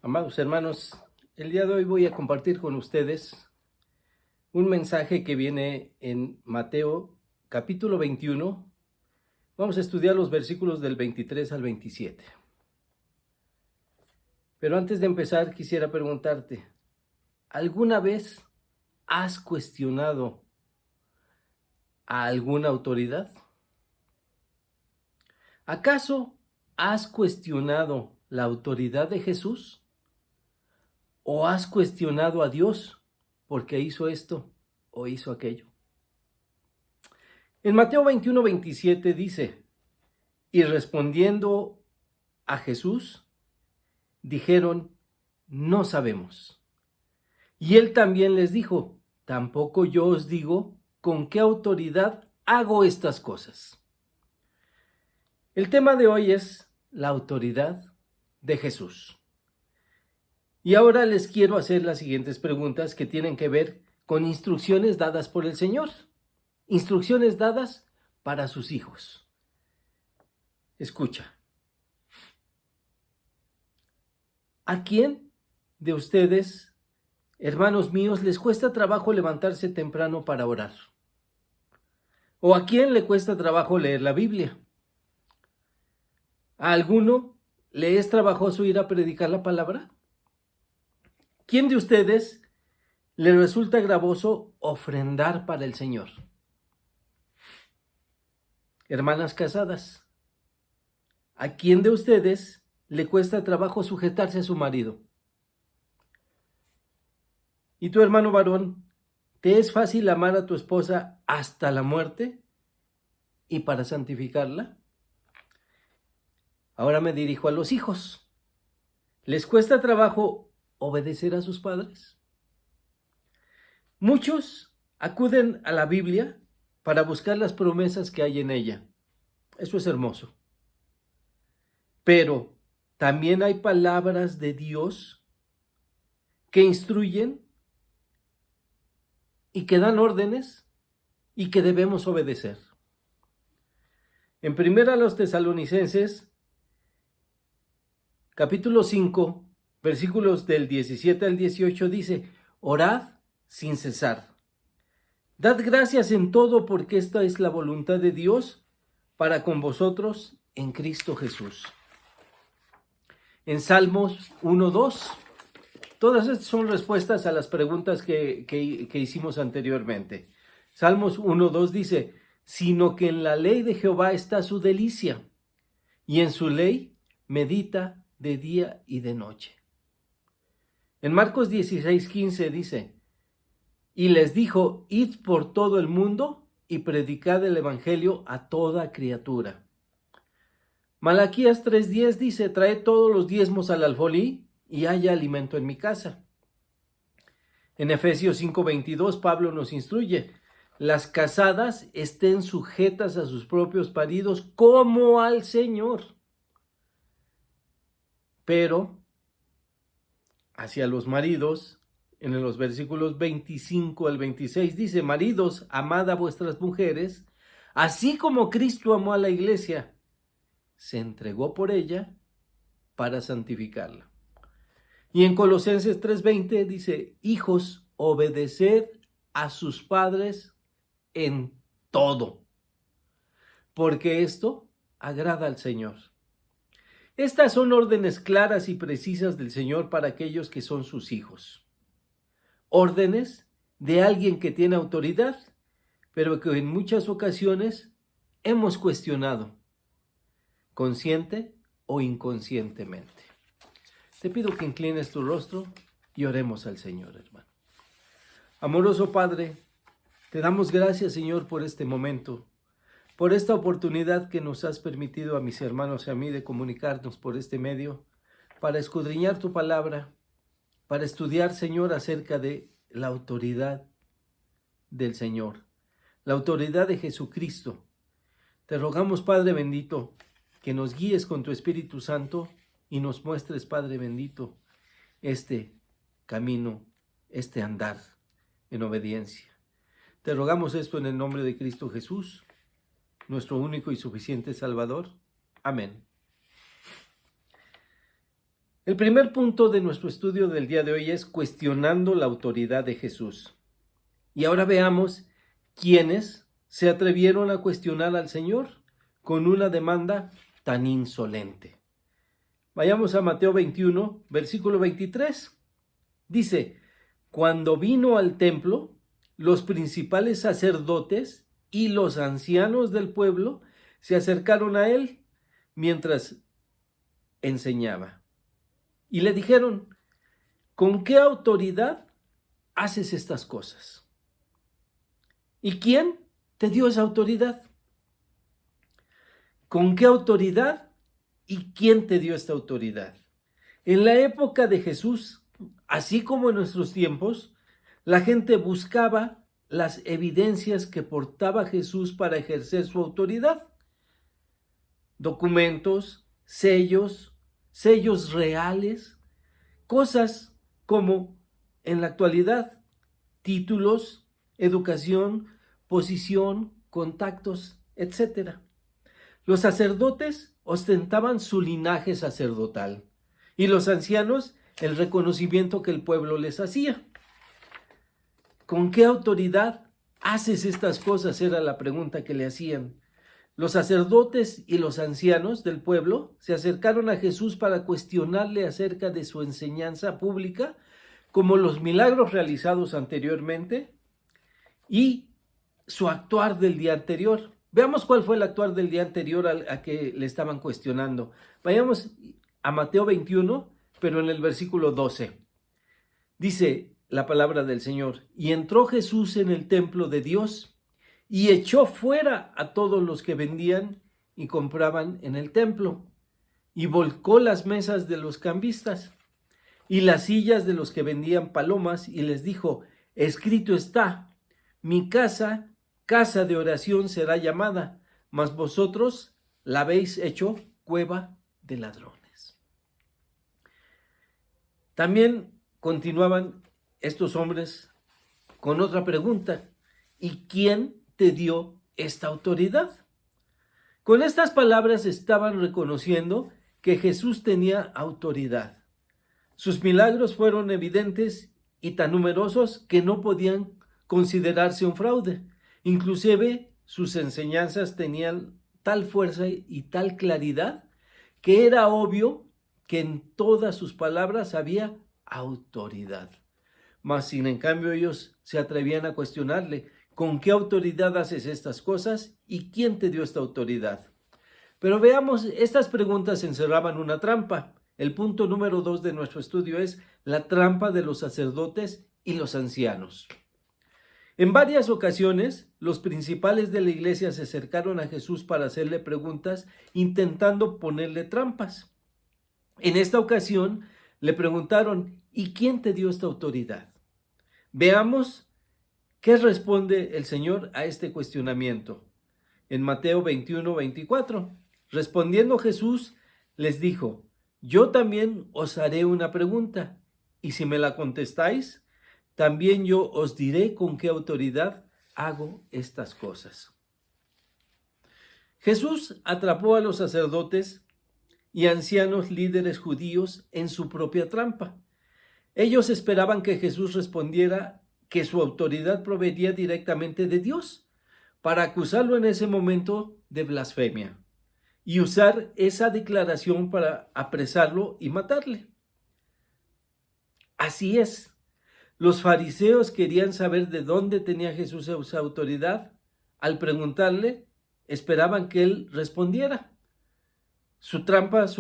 Amados hermanos, el día de hoy voy a compartir con ustedes un mensaje que viene en Mateo capítulo 21. Vamos a estudiar los versículos del 23 al 27. Pero antes de empezar quisiera preguntarte, ¿alguna vez has cuestionado a alguna autoridad? ¿Acaso has cuestionado la autoridad de Jesús? ¿O has cuestionado a Dios porque hizo esto o hizo aquello? En Mateo 21:27 dice, y respondiendo a Jesús, dijeron, no sabemos. Y él también les dijo, tampoco yo os digo con qué autoridad hago estas cosas. El tema de hoy es la autoridad de Jesús. Y ahora les quiero hacer las siguientes preguntas que tienen que ver con instrucciones dadas por el Señor. Instrucciones dadas para sus hijos. Escucha. ¿A quién de ustedes, hermanos míos, les cuesta trabajo levantarse temprano para orar? ¿O a quién le cuesta trabajo leer la Biblia? ¿A alguno le es trabajoso ir a predicar la palabra? ¿Quién de ustedes le resulta gravoso ofrendar para el Señor? Hermanas casadas, ¿a quién de ustedes le cuesta trabajo sujetarse a su marido? ¿Y tu hermano varón, te es fácil amar a tu esposa hasta la muerte y para santificarla? Ahora me dirijo a los hijos. ¿Les cuesta trabajo obedecer a sus padres? Muchos acuden a la Biblia para buscar las promesas que hay en ella. Eso es hermoso. Pero también hay palabras de Dios que instruyen y que dan órdenes y que debemos obedecer. En 1 Tesalonicenses, capítulo 5, versículos del 17 al 18 dice, orad sin cesar. Dad gracias en todo porque esta es la voluntad de Dios para con vosotros en Cristo Jesús. En Salmos 1:2, todas estas son respuestas a las preguntas que hicimos anteriormente. Salmos 1:2 dice, sino que en la ley de Jehová está su delicia, y en su ley medita de día y de noche. En Marcos 16:15 dice, y les dijo, id por todo el mundo y predicad el evangelio a toda criatura. Malaquías 3:10 dice, traed todos los diezmos al alfolí y haya alimento en mi casa. En Efesios 5:22 Pablo nos instruye, las casadas estén sujetas a sus propios maridos como al Señor. Pero hacia los maridos, en los versículos 25 al 26 dice, maridos, amad a vuestras mujeres, así como Cristo amó a la iglesia, se entregó por ella para santificarla. Y en Colosenses 3:20 dice, hijos, obedeced a sus padres en todo, porque esto agrada al Señor. Estas son órdenes claras y precisas del Señor para aquellos que son sus hijos. Órdenes de alguien que tiene autoridad, pero que en muchas ocasiones hemos cuestionado, consciente o inconscientemente. Te pido que inclines tu rostro y oremos al Señor, hermano. Amoroso Padre, te damos gracias, Señor, por este momento, por esta oportunidad que nos has permitido a mis hermanos y a mí de comunicarnos por este medio, para escudriñar tu palabra, para estudiar, Señor, acerca de la autoridad del Señor, la autoridad de Jesucristo. Te rogamos, Padre bendito, que nos guíes con tu Espíritu Santo y nos muestres, Padre bendito, este camino, este andar en obediencia. Te rogamos esto en el nombre de Cristo Jesús, nuestro único y suficiente Salvador. Amén. El primer punto de nuestro estudio del día de hoy es cuestionando la autoridad de Jesús. Y ahora veamos quiénes se atrevieron a cuestionar al Señor con una demanda tan insolente. Vayamos a Mateo 21, versículo 23. Dice: cuando vino al templo, los principales sacerdotes y los ancianos del pueblo se acercaron a él mientras enseñaba. Y le dijeron: ¿con qué autoridad haces estas cosas? ¿Y quién te dio esa autoridad? ¿Con qué autoridad y quién te dio esta autoridad? En la época de Jesús, así como en nuestros tiempos, la gente buscaba las evidencias que portaba Jesús para ejercer su autoridad. Documentos, sellos reales, cosas como en la actualidad, títulos, educación, posición, contactos, etc. Los sacerdotes ostentaban su linaje sacerdotal y los ancianos el reconocimiento que el pueblo les hacía. ¿Con qué autoridad haces estas cosas? Era la pregunta que le hacían. Los sacerdotes y los ancianos del pueblo se acercaron a Jesús para cuestionarle acerca de su enseñanza pública, como los milagros realizados anteriormente y su actuar del día anterior. Veamos cuál fue el actuar del día anterior a que le estaban cuestionando. Vayamos a Mateo 21, pero en el versículo 12. Dice la palabra del Señor: y entró Jesús en el templo de Dios y echó fuera a todos los que vendían y compraban en el templo, y volcó las mesas de los cambistas y las sillas de los que vendían palomas, y les dijo: escrito está, mi casa, casa de oración será llamada, mas vosotros la habéis hecho cueva de ladrones. También continuaban estos hombres con otra pregunta: ¿y quién te dio esta autoridad? Con estas palabras estaban reconociendo que Jesús tenía autoridad. Sus milagros fueron evidentes y tan numerosos que no podían considerarse un fraude. Inclusive sus enseñanzas tenían tal fuerza y tal claridad que era obvio que en todas sus palabras había autoridad. Mas sin en cambio ellos se atrevían a cuestionarle: ¿con qué autoridad haces estas cosas y quién te dio esta autoridad? Pero veamos, estas preguntas encerraban una trampa. El punto número 2 de nuestro estudio es la trampa de los sacerdotes y los ancianos. En varias ocasiones, los principales de la iglesia se acercaron a Jesús para hacerle preguntas, intentando ponerle trampas. En esta ocasión, le preguntaron: ¿y quién te dio esta autoridad? Veamos qué responde el Señor a este cuestionamiento. En Mateo 21, 24, respondiendo Jesús, les dijo: yo también os haré una pregunta, y si me la contestáis, también yo os diré con qué autoridad hago estas cosas. Jesús atrapó a los sacerdotes y ancianos líderes judíos en su propia trampa. Ellos esperaban que Jesús respondiera que su autoridad provenía directamente de Dios, para acusarlo en ese momento de blasfemia y usar esa declaración para apresarlo y matarle. Así es. Los fariseos querían saber de dónde tenía Jesús esa autoridad. Al preguntarle, esperaban que él respondiera. Su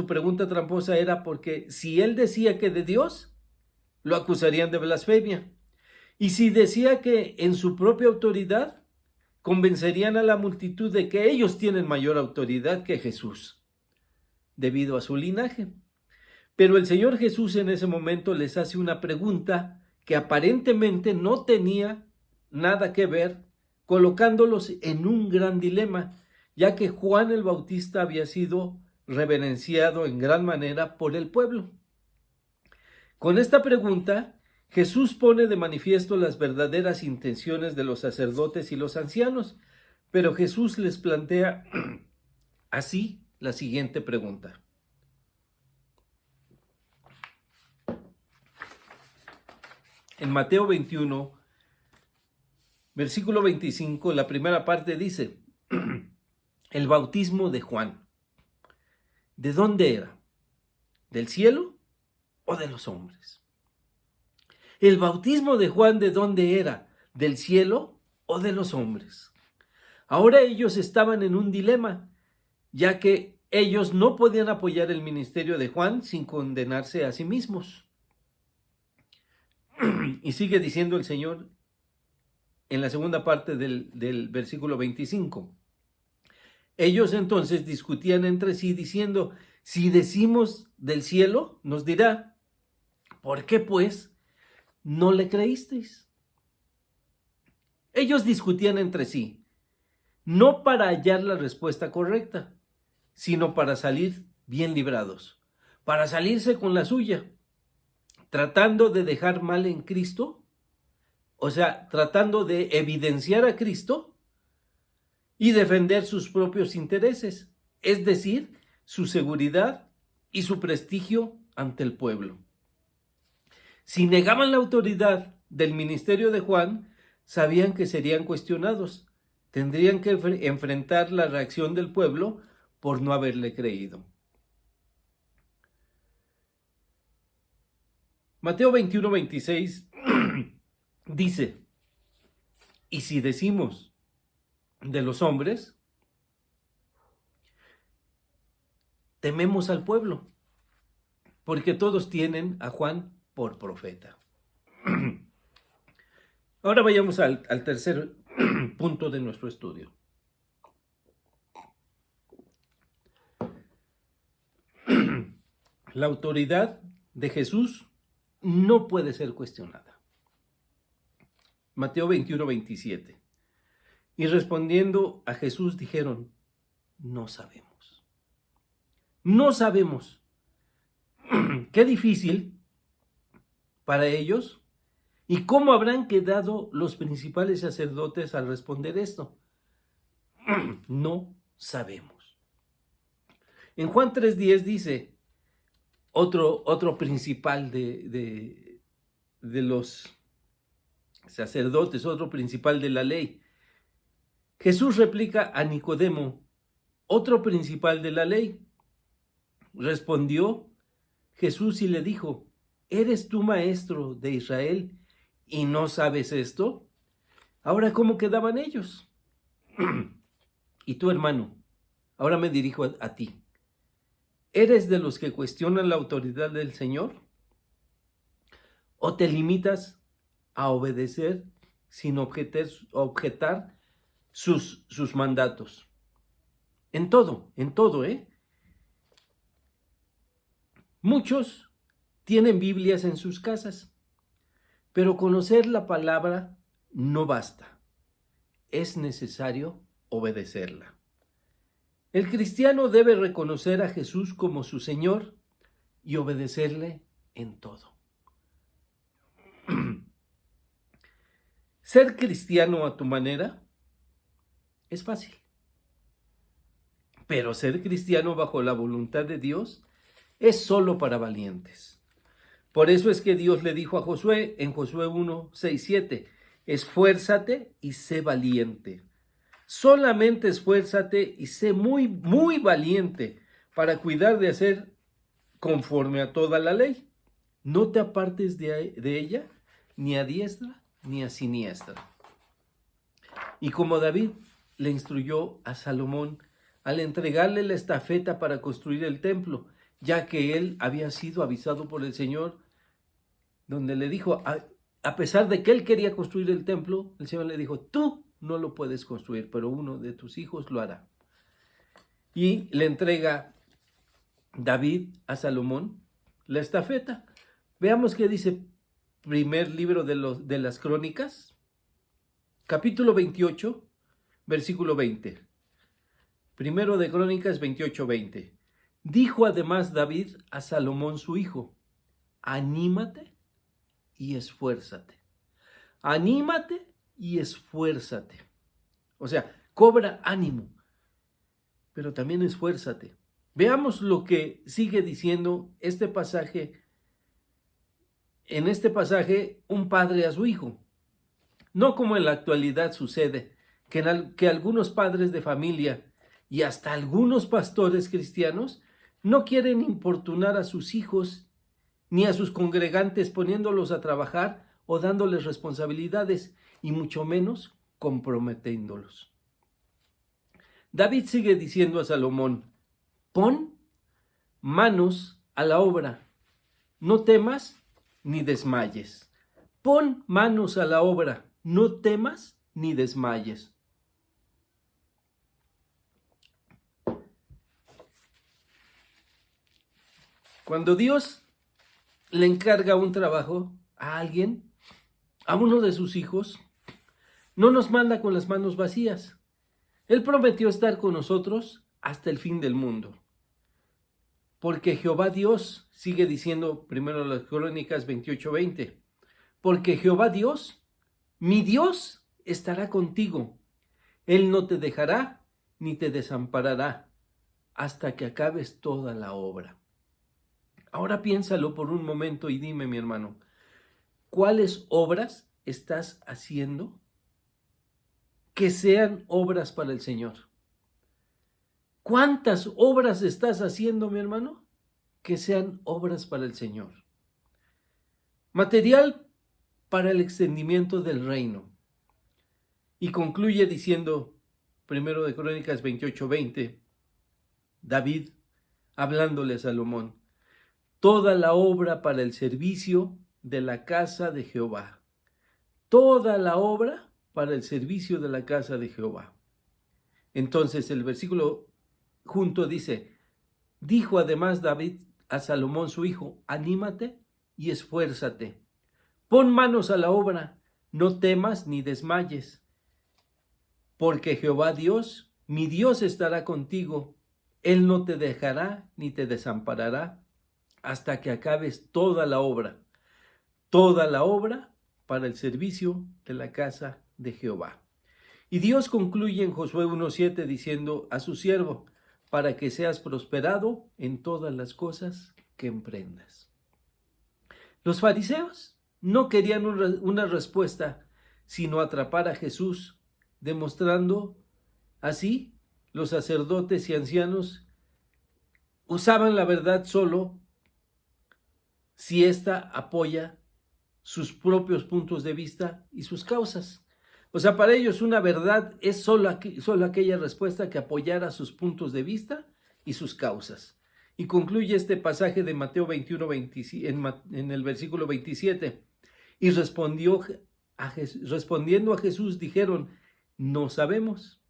pregunta tramposa era porque si él decía que de Dios, lo acusarían de blasfemia. Y si decía que en su propia autoridad, convencerían a la multitud de que ellos tienen mayor autoridad que Jesús, debido a su linaje. Pero el Señor Jesús en ese momento les hace una pregunta que aparentemente no tenía nada que ver, colocándolos en un gran dilema, ya que Juan el Bautista había sido reverenciado en gran manera por el pueblo. Con esta pregunta, Jesús pone de manifiesto las verdaderas intenciones de los sacerdotes y los ancianos, pero Jesús les plantea así la siguiente pregunta: En Mateo 21, versículo 25, la primera parte dice, el bautismo de Juan. ¿De dónde era? ¿Del cielo o de los hombres? El bautismo de Juan, ¿de dónde era? ¿Del cielo o de los hombres? Ahora ellos estaban en un dilema, ya que ellos no podían apoyar el ministerio de Juan sin condenarse a sí mismos. Y sigue diciendo el Señor en la segunda parte del versículo 25. Ellos entonces discutían entre sí diciendo, si decimos del cielo, nos dirá, ¿por qué pues no le creísteis? Ellos discutían entre sí, no para hallar la respuesta correcta, sino para salir bien librados, para salirse con la suya, tratando de dejar mal en Cristo, o sea, tratando de evidenciar a Cristo y defender sus propios intereses, es decir, su seguridad y su prestigio ante el pueblo. Si negaban la autoridad del ministerio de Juan, sabían que serían cuestionados, tendrían que enfrentar la reacción del pueblo por no haberle creído. Mateo 21, 26 dice, y si decimos de los hombres, tememos al pueblo, porque todos tienen a Juan por profeta. Ahora vayamos al tercer punto de nuestro estudio. La autoridad de Jesús no puede ser cuestionada. Mateo 21, 27. Y respondiendo a Jesús dijeron, no sabemos. No sabemos. Qué difícil para ellos. ¿Y cómo habrán quedado los principales sacerdotes al responder esto? No sabemos. En Juan 3:10 dice, otro principal de los sacerdotes, otro principal de la ley. Jesús replica a Nicodemo, otro principal de la ley. Respondió Jesús y le dijo, ¿eres tú maestro de Israel y no sabes esto? Ahora, ¿cómo quedaban ellos? Y tú, hermano, ahora me dirijo a ti. ¿Eres de los que cuestionan la autoridad del Señor? ¿O te limitas a obedecer sin objetar sus mandatos? En todo, ¿eh? Muchos tienen Biblias en sus casas, pero conocer la palabra no basta. Es necesario obedecerla. El cristiano debe reconocer a Jesús como su Señor y obedecerle en todo. Ser cristiano a tu manera es fácil, pero ser cristiano bajo la voluntad de Dios es solo para valientes. Por eso es que Dios le dijo a Josué en Josué 1, 6, 7, esfuérzate y sé valiente. Solamente esfuérzate y sé muy, muy valiente para cuidar de hacer conforme a toda la ley. No te apartes de ella, ni a diestra ni a siniestra. Y como David le instruyó a Salomón al entregarle la estafeta para construir el templo, ya que él había sido avisado por el Señor, donde le dijo, a pesar de que él quería construir el templo, el Señor le dijo, tú no lo puedes construir, pero uno de tus hijos lo hará. Y le entrega David a Salomón la estafeta. Veamos qué dice primer libro de las Crónicas, capítulo 28, versículo 20. Primero de Crónicas 28, 20. Dijo además David a Salomón su hijo, anímate y esfuérzate. Anímate y esfuérzate. O sea, cobra ánimo, pero también esfuérzate. Veamos lo que sigue diciendo este pasaje en este pasaje un padre a su hijo. No como en la actualidad sucede, que algunos padres de familia y hasta algunos pastores cristianos no quieren importunar a sus hijos ni a sus congregantes poniéndolos a trabajar o dándoles responsabilidades, y mucho menos comprometiéndolos. David sigue diciendo a Salomón: pon manos a la obra, no temas ni desmayes. Pon manos a la obra, no temas ni desmayes. Cuando Dios le encarga un trabajo a alguien, a uno de sus hijos, no nos manda con las manos vacías. Él prometió estar con nosotros hasta el fin del mundo. Porque Jehová Dios, sigue diciendo primero las Crónicas 28:20, porque Jehová Dios, mi Dios, estará contigo. Él no te dejará ni te desamparará hasta que acabes toda la obra. Ahora piénsalo por un momento y dime, mi hermano, ¿cuáles obras estás haciendo que sean obras para el Señor? ¿Cuántas obras estás haciendo, mi hermano, que sean obras para el Señor? Material para el extendimiento del reino. Y concluye diciendo, primero de Crónicas 28:20, David hablándole a Salomón: toda la obra para el servicio de la casa de Jehová. Toda la obra para el servicio de la casa de Jehová. Entonces el versículo junto dice: dijo además David a Salomón su hijo: anímate y esfuérzate. Pon manos a la obra, no temas ni desmayes. Porque Jehová Dios, mi Dios, estará contigo. Él no te dejará ni te desamparará hasta que acabes toda la obra para el servicio de la casa de Jehová. Y Dios concluye en Josué 1:7 diciendo a su siervo: para que seas prosperado en todas las cosas que emprendas. Los fariseos no querían una respuesta, sino atrapar a Jesús, demostrando así los sacerdotes y ancianos usaban la verdad solo si ésta apoya sus propios puntos de vista y sus causas. O sea, para ellos una verdad es solo aquella respuesta que apoyara sus puntos de vista y sus causas. Y concluye este pasaje de Mateo 21, en el versículo 27. Y respondiendo a Jesús dijeron: no sabemos.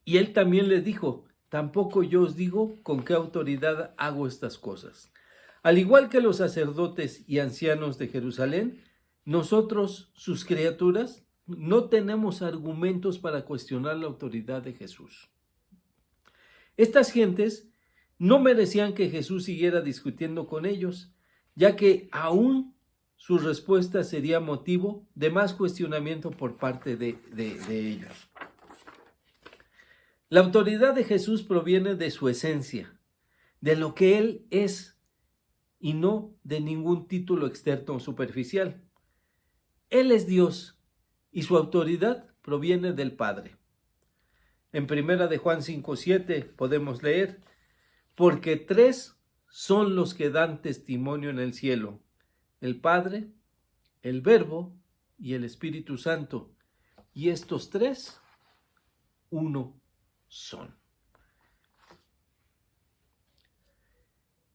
Y él también les dijo: tampoco yo os digo con qué autoridad hago estas cosas. Al igual que los sacerdotes y ancianos de Jerusalén, nosotros, sus criaturas, no tenemos argumentos para cuestionar la autoridad de Jesús. Estas gentes no merecían que Jesús siguiera discutiendo con ellos, ya que aún su respuesta sería motivo de más cuestionamiento por parte de ellos. La autoridad de Jesús proviene de su esencia, de lo que Él es, y no de ningún título externo o superficial. Él es Dios y su autoridad proviene del Padre. En primera de Juan 5:7 podemos leer: porque tres son los que dan testimonio en el cielo: el Padre, el Verbo y el Espíritu Santo. Y estos tres, uno son.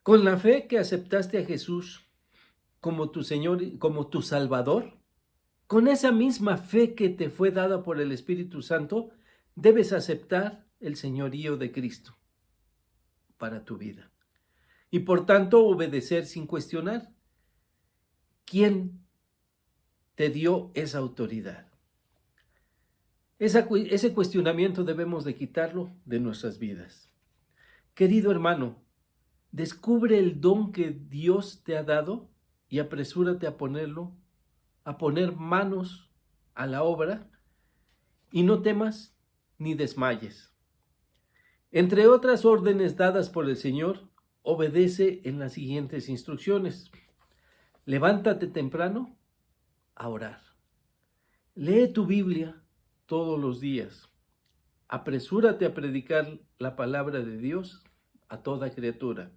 Con la fe que aceptaste a Jesús como tu Señor y como tu Salvador, con esa misma fe que te fue dada por el Espíritu Santo, debes aceptar el señorío de Cristo para tu vida. Y por tanto obedecer sin cuestionar. ¿Quién te dio esa autoridad? Ese cuestionamiento debemos de quitarlo de nuestras vidas. Querido hermano, descubre el don que Dios te ha dado y apresúrate a poner manos a la obra, y no temas ni desmayes. Entre otras órdenes dadas por el Señor, obedece en las siguientes instrucciones. Levántate temprano a orar. Lee tu Biblia todos los días. Apresúrate a predicar la palabra de Dios a toda criatura.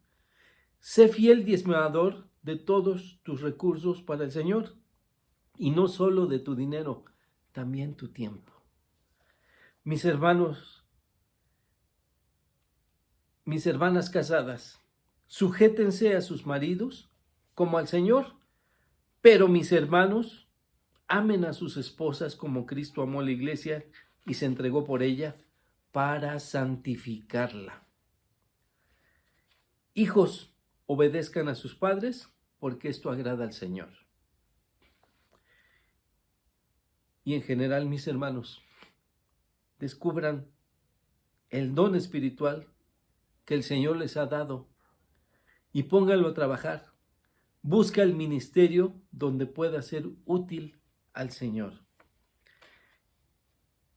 Sé fiel diezmador de todos tus recursos para el Señor, y no solo de tu dinero, también tu tiempo. Mis hermanos, mis hermanas casadas, sujétense a sus maridos como al Señor, pero mis hermanos, amen a sus esposas como Cristo amó a la iglesia y se entregó por ella para santificarla. Hijos, obedezcan a sus padres porque esto agrada al Señor. Y en general, mis hermanos, descubran el don espiritual que el Señor les ha dado y pónganlo a trabajar. Busca el ministerio donde pueda ser útil al Señor.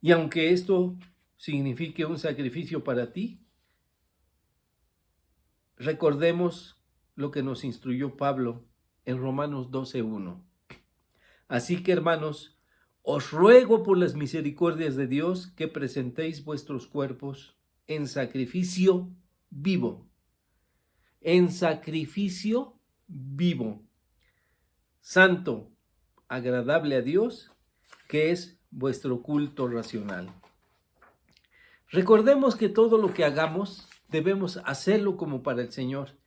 Y aunque esto signifique un sacrificio para ti, recordemos lo que nos instruyó Pablo en Romanos 12:1. Así que, hermanos, os ruego por las misericordias de Dios que presentéis vuestros cuerpos en sacrificio vivo. En sacrificio vivo, santo, agradable a Dios, que es vuestro culto racional. Recordemos que todo lo que hagamos debemos hacerlo como para el Señor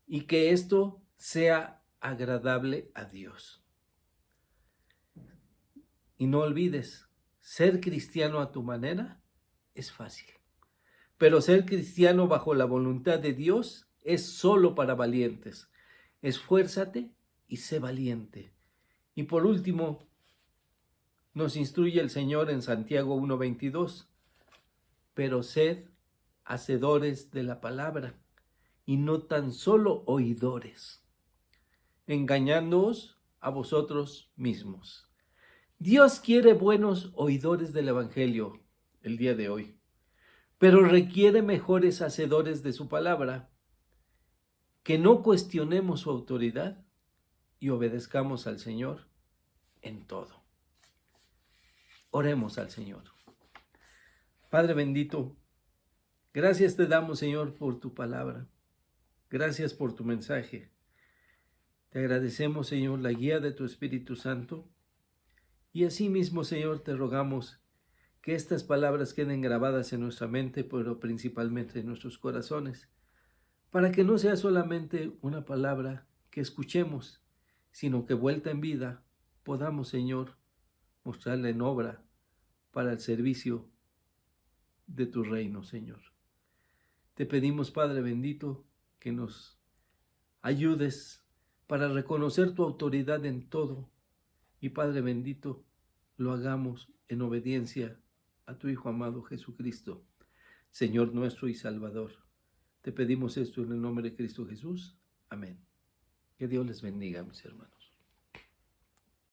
y que esto sea agradable a Dios. Y no olvides, ser cristiano a tu manera es fácil, pero ser cristiano bajo la voluntad de Dios es solo para valientes. Esfuérzate y sé valiente. Y por último, nos instruye el Señor en Santiago 1:22, pero sed hacedores de la palabra y no tan solo oidores, engañándoos a vosotros mismos. Dios quiere buenos oidores del Evangelio el día de hoy, pero requiere mejores hacedores de su palabra, que no cuestionemos su autoridad y obedezcamos al Señor en todo. Oremos al Señor. Padre bendito, gracias te damos, Señor, por tu palabra. Gracias por tu mensaje. Te agradecemos, Señor, la guía de tu Espíritu Santo. Y asimismo, Señor, te rogamos que estas palabras queden grabadas en nuestra mente, pero principalmente en nuestros corazones, para que no sea solamente una palabra que escuchemos, sino que vuelta en vida podamos, Señor, mostrarla en obra para el servicio de tu reino, Señor. Te pedimos, Padre bendito, que nos ayudes para reconocer tu autoridad en todo y, Padre bendito, lo hagamos en obediencia a tu Hijo amado Jesucristo, Señor nuestro y Salvador. Te pedimos esto en el nombre de Cristo Jesús. Amén. Que Dios les bendiga, mis hermanos.